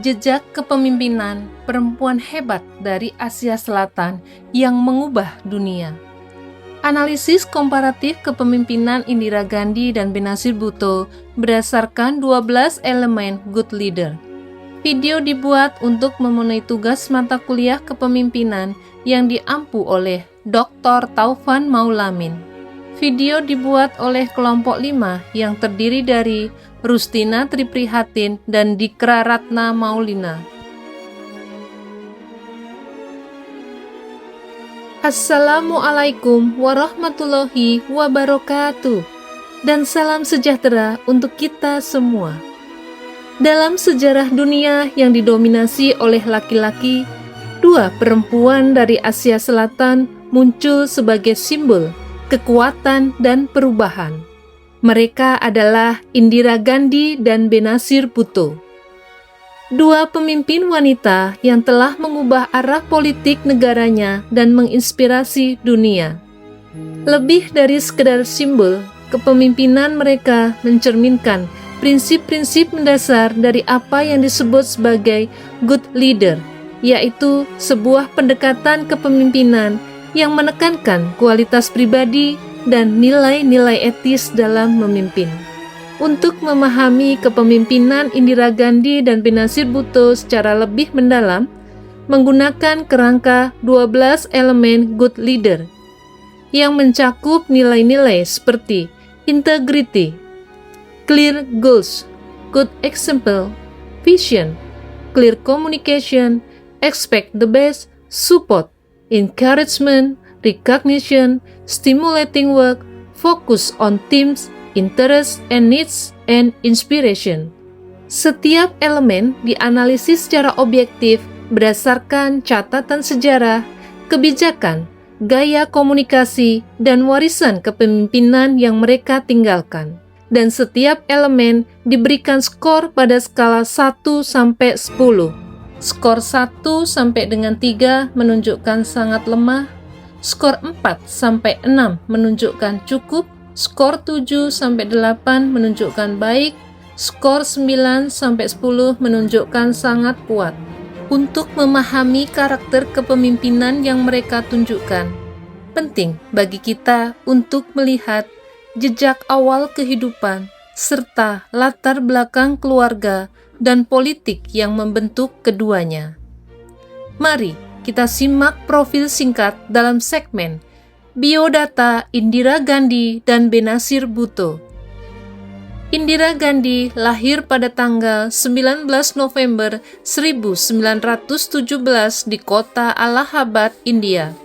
jejak kepemimpinan perempuan hebat dari Asia Selatan yang mengubah dunia. Analisis komparatif kepemimpinan Indira Gandhi dan Benazir Bhutto berdasarkan 12 elemen good leader. Video dibuat untuk memenuhi tugas mata kuliah kepemimpinan yang diampu oleh Dr. Taufan Maulamin. Video dibuat oleh kelompok 5 yang terdiri dari Rustina Triprihatin dan Dikra Ratna Maulina. Assalamualaikum warahmatullahi wabarakatuh, dan salam sejahtera untuk kita semua. Dalam sejarah dunia yang didominasi oleh laki-laki, dua perempuan dari Asia Selatan muncul sebagai simbol kekuatan dan perubahan. Mereka adalah Indira Gandhi dan Benazir Bhutto. Dua pemimpin wanita yang telah mengubah arah politik negaranya dan menginspirasi dunia. Lebih dari sekedar simbol, kepemimpinan mereka mencerminkan prinsip-prinsip mendasar dari apa yang disebut sebagai good leader, yaitu sebuah pendekatan kepemimpinan yang menekankan kualitas pribadi dan nilai-nilai etis dalam memimpin. Untuk memahami kepemimpinan Indira Gandhi dan Benazir Bhutto secara lebih mendalam, menggunakan kerangka 12 elemen good leader yang mencakup nilai-nilai seperti integrity, clear goals, good example, vision, clear communication, expect the best, support, encouragement, recognition, stimulating work, focus on teams, interest and needs, and inspiration. Setiap elemen dianalisis secara objektif berdasarkan catatan sejarah, kebijakan, gaya komunikasi, dan warisan kepemimpinan yang mereka tinggalkan. Dan setiap elemen diberikan skor pada skala 1 sampai 10. Skor 1 sampai dengan 3 menunjukkan sangat lemah, skor 4 sampai 6 menunjukkan cukup, skor 7 sampai 8 menunjukkan baik, skor 9 sampai 10 menunjukkan sangat kuat. Untuk memahami karakter kepemimpinan yang mereka tunjukkan, penting bagi kita untuk melihat jejak awal kehidupan serta latar belakang keluarga dan politik yang membentuk keduanya. Mari kita simak profil singkat dalam segmen Biodata Indira Gandhi dan Benazir Bhutto. Indira Gandhi lahir pada tanggal 19 November 1917 di kota Allahabad, India.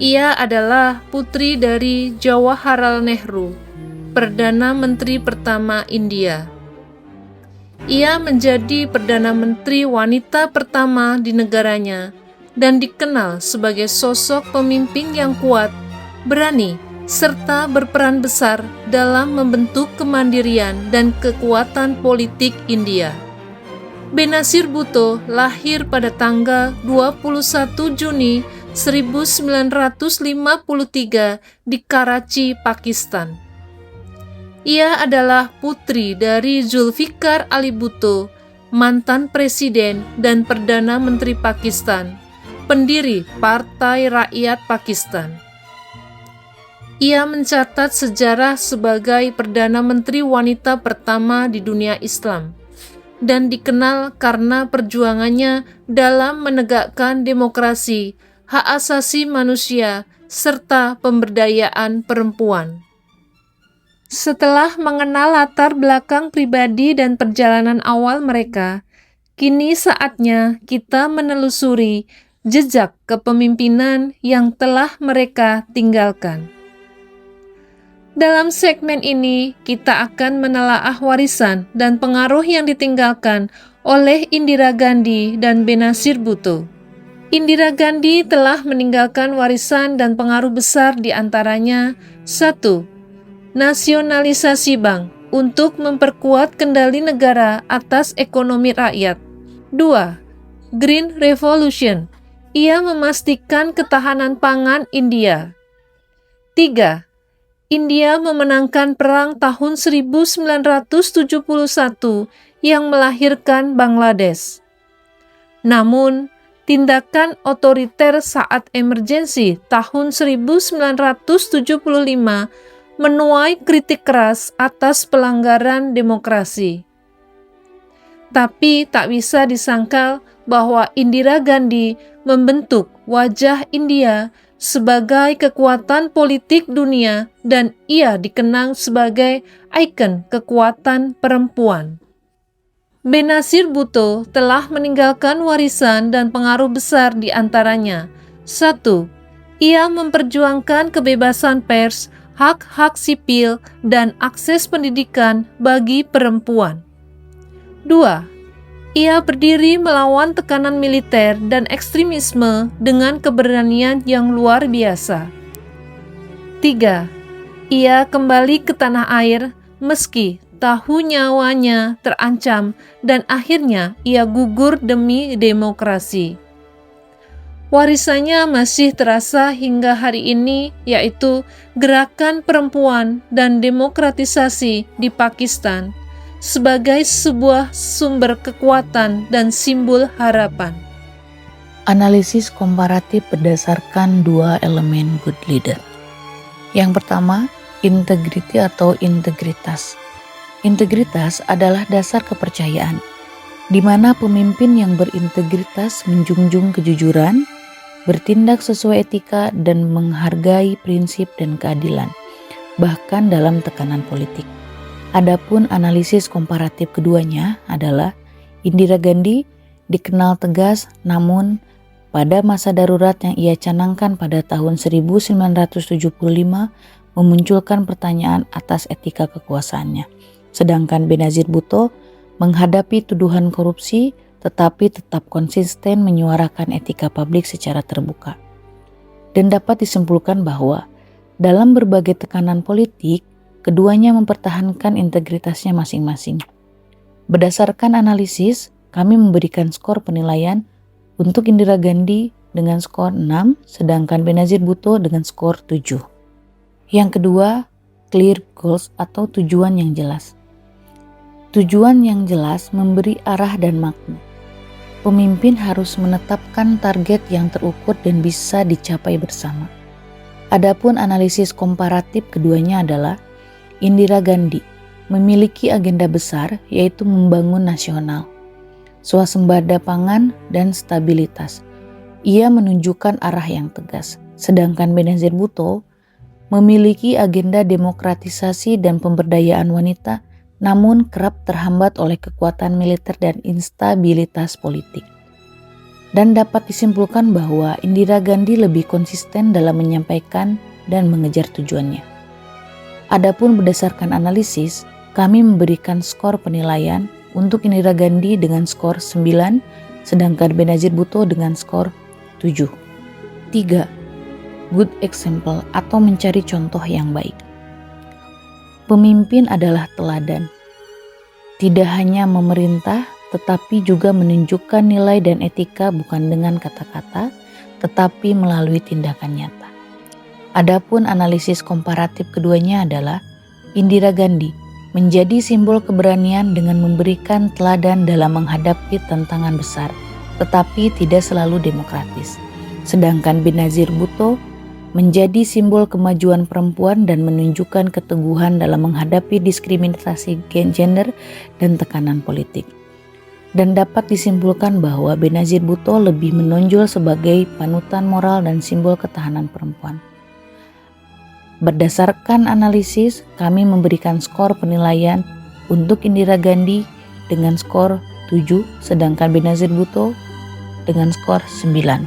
Ia adalah putri dari Jawaharlal Nehru, Perdana Menteri pertama India. Ia menjadi Perdana Menteri wanita pertama di negaranya dan dikenal sebagai sosok pemimpin yang kuat, berani, serta berperan besar dalam membentuk kemandirian dan kekuatan politik India. Benazir Bhutto lahir pada tanggal 21 Juni 1953 di Karachi, Pakistan. Ia adalah putri dari Zulfikar Ali Bhutto, mantan presiden dan Perdana Menteri Pakistan, pendiri Partai Rakyat Pakistan. Ia mencatat sejarah sebagai Perdana Menteri wanita pertama di dunia Islam dan dikenal karena perjuangannya dalam menegakkan demokrasi, hak asasi manusia, serta pemberdayaan perempuan. Setelah mengenal latar belakang pribadi dan perjalanan awal mereka, kini saatnya kita menelusuri jejak kepemimpinan yang telah mereka tinggalkan. Dalam segmen ini, kita akan menelaah warisan dan pengaruh yang ditinggalkan oleh Indira Gandhi dan Benazir Bhutto. Indira Gandhi telah meninggalkan warisan dan pengaruh besar di antaranya 1. Nasionalisasi bank untuk memperkuat kendali negara atas ekonomi rakyat. 2. Green Revolution. Ia memastikan ketahanan pangan India. 3. India memenangkan perang tahun 1971 yang melahirkan Bangladesh. Namun, tindakan otoriter saat emergensi tahun 1975 menuai kritik keras atas pelanggaran demokrasi. Tapi tak bisa disangkal bahwa Indira Gandhi membentuk wajah India sebagai kekuatan politik dunia dan ia dikenang sebagai ikon kekuatan perempuan. Benazir Bhutto telah meninggalkan warisan dan pengaruh besar di antaranya. 1. Ia memperjuangkan kebebasan pers, hak-hak sipil, dan akses pendidikan bagi perempuan. 2. Ia berdiri melawan tekanan militer dan ekstremisme dengan keberanian yang luar biasa. 3. Ia kembali ke tanah air meski tahu nyawanya terancam dan akhirnya ia gugur demi demokrasi. Warisannya masih terasa hingga hari ini, yaitu gerakan perempuan dan demokratisasi di Pakistan sebagai sebuah sumber kekuatan dan simbol harapan. Analisis komparatif berdasarkan dua elemen good leader. Yang pertama, integrity atau integritas. Integritas adalah dasar kepercayaan, di mana pemimpin yang berintegritas menjunjung kejujuran, bertindak sesuai etika, dan menghargai prinsip dan keadilan, bahkan dalam tekanan politik. Adapun analisis komparatif keduanya adalah Indira Gandhi dikenal tegas, namun pada masa darurat yang ia canangkan pada tahun 1975 memunculkan pertanyaan atas etika kekuasaannya. Sedangkan Benazir Bhutto menghadapi tuduhan korupsi tetapi tetap konsisten menyuarakan etika publik secara terbuka. Dan dapat disimpulkan bahwa dalam berbagai tekanan politik, keduanya mempertahankan integritasnya masing-masing. Berdasarkan analisis, kami memberikan skor penilaian untuk Indira Gandhi dengan skor 6, sedangkan Benazir Bhutto dengan skor 7. Yang kedua, clear goals atau tujuan yang jelas. Tujuan yang jelas memberi arah dan makna. Pemimpin harus menetapkan target yang terukur dan bisa dicapai bersama. Adapun analisis komparatif keduanya adalah Indira Gandhi memiliki agenda besar yaitu membangun nasional, swasembada pangan, dan stabilitas. Ia menunjukkan arah yang tegas. Sedangkan Benazir Bhutto memiliki agenda demokratisasi dan pemberdayaan wanita, namun kerap terhambat oleh kekuatan militer dan instabilitas politik. Dan dapat disimpulkan bahwa Indira Gandhi lebih konsisten dalam menyampaikan dan mengejar tujuannya. Adapun berdasarkan analisis, kami memberikan skor penilaian untuk Indira Gandhi dengan skor 9, sedangkan Benazir Bhutto dengan skor 7. 3. Good example atau mencari contoh yang baik. Pemimpin adalah teladan. Tidak hanya memerintah, tetapi juga menunjukkan nilai dan etika bukan dengan kata-kata, tetapi melalui tindakan nyata. Adapun analisis komparatif keduanya adalah Indira Gandhi menjadi simbol keberanian dengan memberikan teladan dalam menghadapi tantangan besar, tetapi tidak selalu demokratis. Sedangkan Benazir Bhutto menjadi simbol kemajuan perempuan dan menunjukkan keteguhan dalam menghadapi diskriminasi gender dan tekanan politik. Dan dapat disimpulkan bahwa Benazir Bhutto lebih menonjol sebagai panutan moral dan simbol ketahanan perempuan. Berdasarkan analisis, kami memberikan skor penilaian untuk Indira Gandhi dengan skor 7, sedangkan Benazir Bhutto dengan skor 9.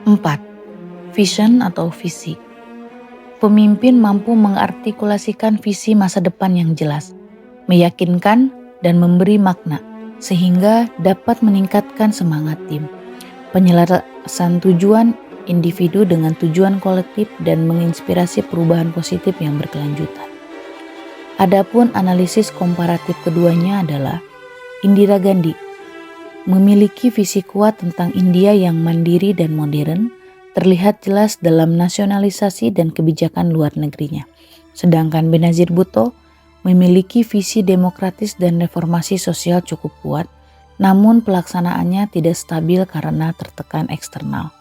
4. Vision atau visi. Pemimpin mampu mengartikulasikan visi masa depan yang jelas, meyakinkan dan memberi makna, sehingga dapat meningkatkan semangat tim, penyelarasan tujuan individu dengan tujuan kolektif dan menginspirasi perubahan positif yang berkelanjutan. Adapun analisis komparatif keduanya adalah Indira Gandhi memiliki visi kuat tentang India yang mandiri dan modern, terlihat jelas dalam nasionalisasi dan kebijakan luar negerinya. Sedangkan Benazir Bhutto memiliki visi demokratis dan reformasi sosial cukup kuat, namun pelaksanaannya tidak stabil karena tertekan eksternal.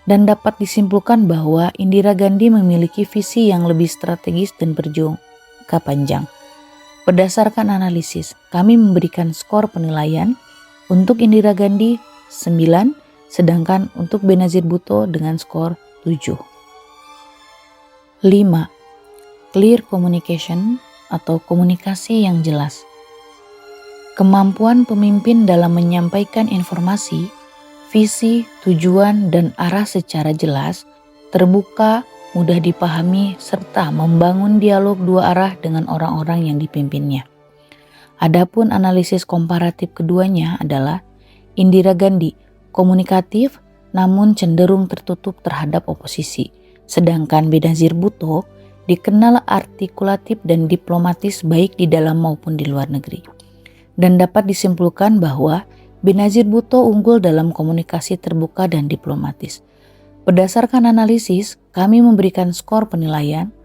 Dan dapat disimpulkan bahwa Indira Gandhi memiliki visi yang lebih strategis dan berjangka panjang. Berdasarkan analisis, kami memberikan skor penilaian untuk Indira Gandhi 9, sedangkan untuk Benazir Bhutto dengan skor 7. 5. Clear communication atau komunikasi yang jelas. Kemampuan pemimpin dalam menyampaikan informasi, visi, tujuan, dan arah secara jelas, terbuka, mudah dipahami, serta membangun dialog dua arah dengan orang-orang yang dipimpinnya. Adapun analisis komparatif keduanya adalah Indira Gandhi komunikatif namun cenderung tertutup terhadap oposisi, sedangkan Benazir Bhutto dikenal artikulatif dan diplomatis baik di dalam maupun di luar negeri. Dan dapat disimpulkan bahwa Benazir Bhutto unggul dalam komunikasi terbuka dan diplomatis. Berdasarkan analisis, kami memberikan skor penilaian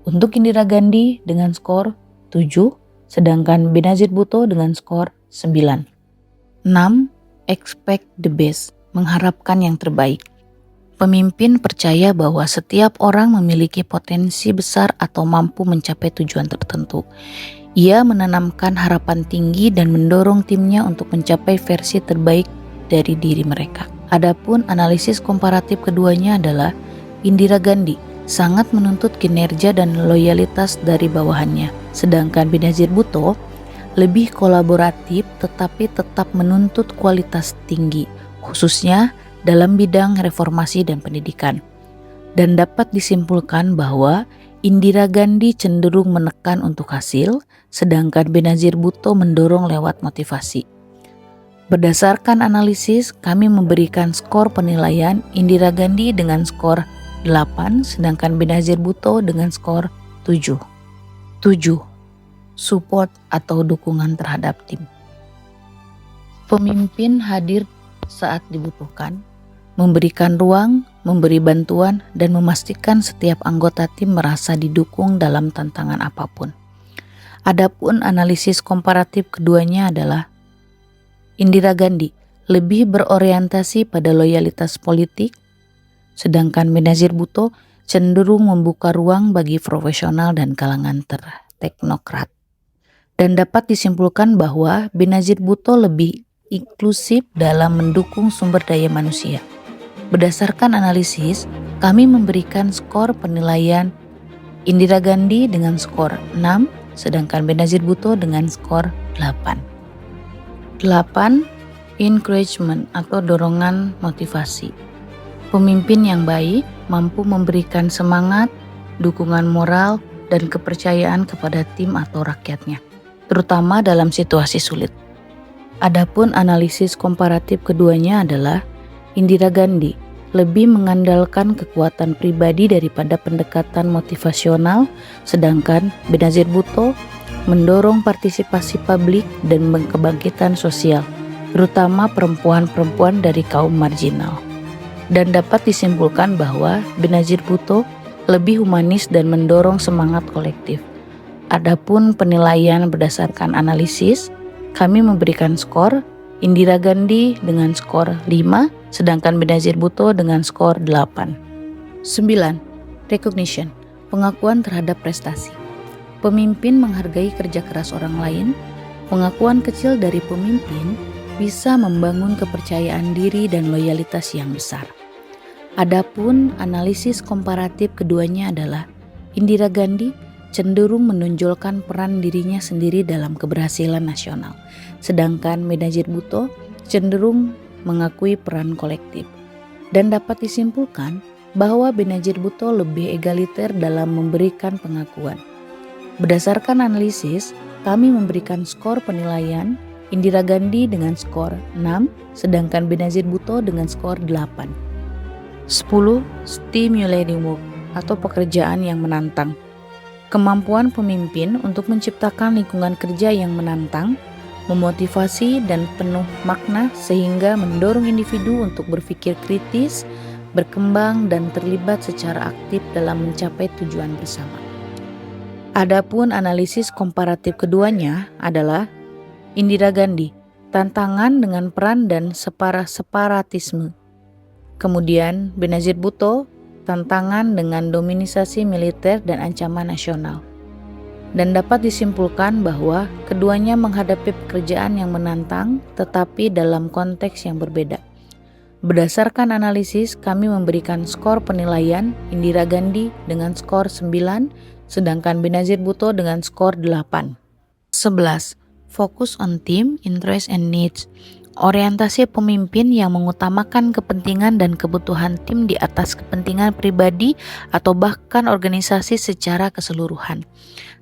untuk Indira Gandhi dengan skor 7, sedangkan Benazir Bhutto dengan skor 9. 6. Expect the best, mengharapkan yang terbaik. Pemimpin percaya bahwa setiap orang memiliki potensi besar atau mampu mencapai tujuan tertentu. Ia menanamkan harapan tinggi dan mendorong timnya untuk mencapai versi terbaik dari diri mereka. Adapun analisis komparatif keduanya adalah Indira Gandhi sangat menuntut kinerja dan loyalitas dari bawahannya, sedangkan Benazir Bhutto lebih kolaboratif tetapi tetap menuntut kualitas tinggi, khususnya dalam bidang reformasi dan pendidikan. Dan dapat disimpulkan bahwa Indira Gandhi cenderung menekan untuk hasil, sedangkan Benazir Bhutto mendorong lewat motivasi. Berdasarkan analisis, kami memberikan skor penilaian Indira Gandhi dengan skor 8, sedangkan Benazir Bhutto dengan skor 7. 7. Support atau dukungan terhadap tim. Pemimpin hadir saat dibutuhkan, memberikan ruang, memberi bantuan, dan memastikan setiap anggota tim merasa didukung dalam tantangan apapun. Adapun analisis komparatif keduanya adalah Indira Gandhi lebih berorientasi pada loyalitas politik, sedangkan Benazir Bhutto cenderung membuka ruang bagi profesional dan kalangan teknokrat. Dan dapat disimpulkan bahwa Benazir Bhutto lebih inklusif dalam mendukung sumber daya manusia. Berdasarkan analisis, kami memberikan skor penilaian Indira Gandhi dengan skor 6, sedangkan Benazir Bhutto dengan skor 8. 8. Encouragement atau dorongan motivasi. Pemimpin yang baik mampu memberikan semangat, dukungan moral, dan kepercayaan kepada tim atau rakyatnya, terutama dalam situasi sulit. Adapun analisis komparatif keduanya adalah Indira Gandhi lebih mengandalkan kekuatan pribadi daripada pendekatan motivasional, sedangkan Benazir Bhutto mendorong partisipasi publik dan kebangkitan sosial, terutama perempuan-perempuan dari kaum marginal. Dan dapat disimpulkan bahwa Benazir Bhutto lebih humanis dan mendorong semangat kolektif. Adapun penilaian berdasarkan analisis, kami memberikan skor Indira Gandhi dengan skor 5, sedangkan Benazir Bhutto dengan skor 8. 9. Recognition, pengakuan terhadap prestasi. Pemimpin menghargai kerja keras orang lain. Pengakuan kecil dari pemimpin bisa membangun kepercayaan diri dan loyalitas yang besar. Adapun analisis komparatif keduanya adalah Indira Gandhi cenderung menonjolkan peran dirinya sendiri dalam keberhasilan nasional, sedangkan Benazir Bhutto cenderung mengakui peran kolektif. Dan dapat disimpulkan bahwa Benazir Bhutto lebih egaliter dalam memberikan pengakuan. Berdasarkan analisis, kami memberikan skor penilaian Indira Gandhi dengan skor 6, sedangkan Benazir Bhutto dengan skor 8. 10. Stimulating work atau pekerjaan yang menantang. Kemampuan pemimpin untuk menciptakan lingkungan kerja yang menantang, memotivasi dan penuh makna sehingga mendorong individu untuk berpikir kritis, berkembang dan terlibat secara aktif dalam mencapai tujuan bersama. Adapun analisis komparatif keduanya adalah Indira Gandhi tantangan dengan peran dan separatisme. Kemudian Benazir Bhutto, tantangan dengan dominasi militer dan ancaman nasional. Dan dapat disimpulkan bahwa keduanya menghadapi pekerjaan yang menantang tetapi dalam konteks yang berbeda. Berdasarkan analisis, kami memberikan skor penilaian Indira Gandhi dengan skor 9, sedangkan Benazir Bhutto dengan skor 8. 11. Focus on team, interest and needs. Orientasi pemimpin yang mengutamakan kepentingan dan kebutuhan tim di atas kepentingan pribadi atau bahkan organisasi secara keseluruhan,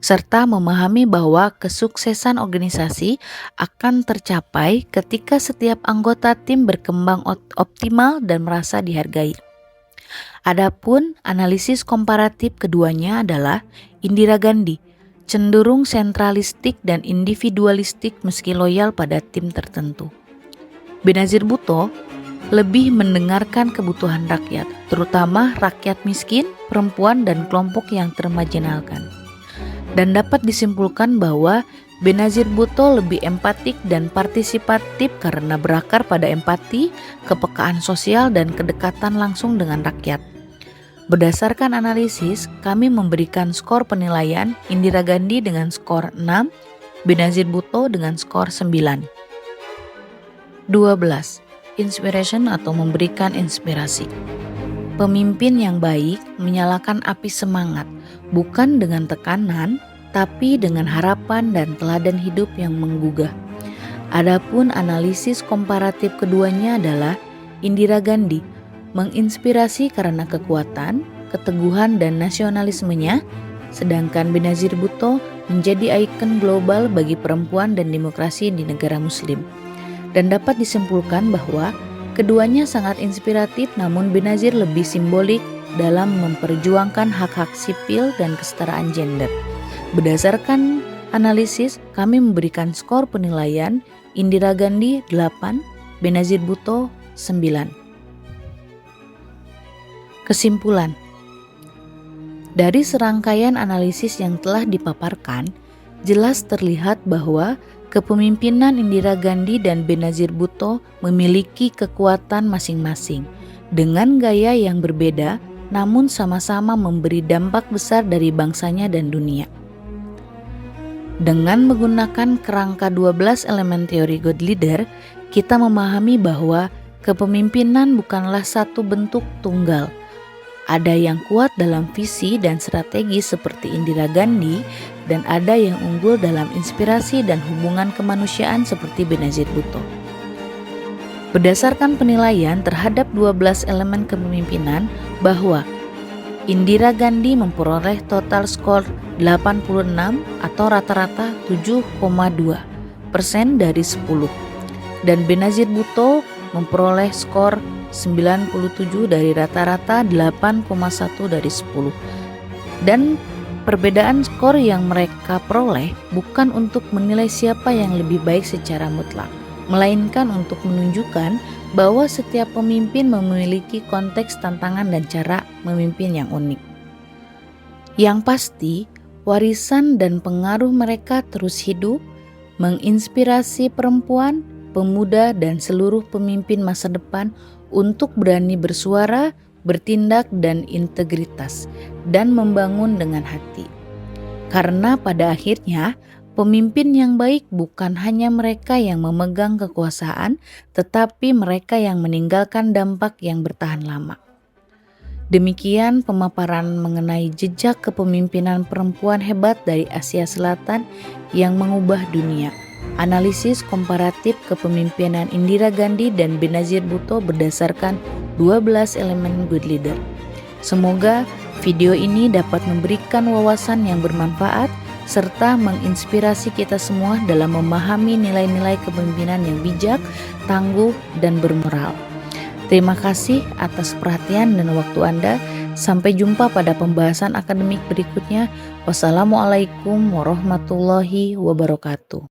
serta memahami bahwa kesuksesan organisasi akan tercapai ketika setiap anggota tim berkembang optimal dan merasa dihargai. Adapun analisis komparatif keduanya adalah Indira Gandhi cenderung sentralistik dan individualistik meski loyal pada tim tertentu. Benazir Bhutto lebih mendengarkan kebutuhan rakyat, terutama rakyat miskin, perempuan, dan kelompok yang termarginalkan. Dan dapat disimpulkan bahwa Benazir Bhutto lebih empatik dan partisipatif karena berakar pada empati, kepekaan sosial, dan kedekatan langsung dengan rakyat. Berdasarkan analisis, kami memberikan skor penilaian Indira Gandhi dengan skor 6, Benazir Bhutto dengan skor 9. 12. Inspiration atau memberikan inspirasi. Pemimpin yang baik menyalakan api semangat, bukan dengan tekanan, tapi dengan harapan dan teladan hidup yang menggugah. Adapun analisis komparatif keduanya adalah Indira Gandhi menginspirasi karena kekuatan, keteguhan, dan nasionalismenya, sedangkan Benazir Bhutto menjadi ikon global bagi perempuan dan demokrasi di negara Muslim. Dan dapat disimpulkan bahwa keduanya sangat inspiratif, namun Benazir lebih simbolik dalam memperjuangkan hak-hak sipil dan kesetaraan gender. Berdasarkan analisis, kami memberikan skor penilaian Indira Gandhi 8, Benazir Bhutto 9. Kesimpulan. Dari serangkaian analisis yang telah dipaparkan, jelas terlihat bahwa kepemimpinan Indira Gandhi dan Benazir Bhutto memiliki kekuatan masing-masing dengan gaya yang berbeda, namun sama-sama memberi dampak besar dari bangsanya dan dunia. Dengan menggunakan kerangka 12 elemen teori God Leader, kita memahami bahwa kepemimpinan bukanlah satu bentuk tunggal. Ada yang kuat dalam visi dan strategi seperti Indira Gandhi, dan ada yang unggul dalam inspirasi dan hubungan kemanusiaan seperti Benazir Bhutto. Berdasarkan penilaian terhadap 12 elemen kepemimpinan, bahwa Indira Gandhi memperoleh total skor 86 atau rata-rata 7,2% dari 10, dan Benazir Bhutto memperoleh skor 97 dari rata-rata 8,1 dari 10. Dan perbedaan skor yang mereka peroleh bukan untuk menilai siapa yang lebih baik secara mutlak, melainkan untuk menunjukkan bahwa setiap pemimpin memiliki konteks, tantangan, dan cara memimpin yang unik. Yang pasti, warisan dan pengaruh mereka terus hidup, menginspirasi perempuan, pemuda, dan seluruh pemimpin masa depan untuk berani bersuara, bertindak, dan integritas, dan membangun dengan hati. Karena pada akhirnya, pemimpin yang baik bukan hanya mereka yang memegang kekuasaan, tetapi mereka yang meninggalkan dampak yang bertahan lama. Demikian pemaparan mengenai jejak kepemimpinan perempuan hebat dari Asia Selatan yang mengubah dunia. Analisis komparatif kepemimpinan Indira Gandhi dan Benazir Bhutto berdasarkan 12 elemen Good Leader. Semoga video ini dapat memberikan wawasan yang bermanfaat serta menginspirasi kita semua dalam memahami nilai-nilai kepemimpinan yang bijak, tangguh, dan bermoral. Terima kasih atas perhatian dan waktu Anda. Sampai jumpa pada pembahasan akademik berikutnya. Wassalamualaikum warahmatullahi wabarakatuh.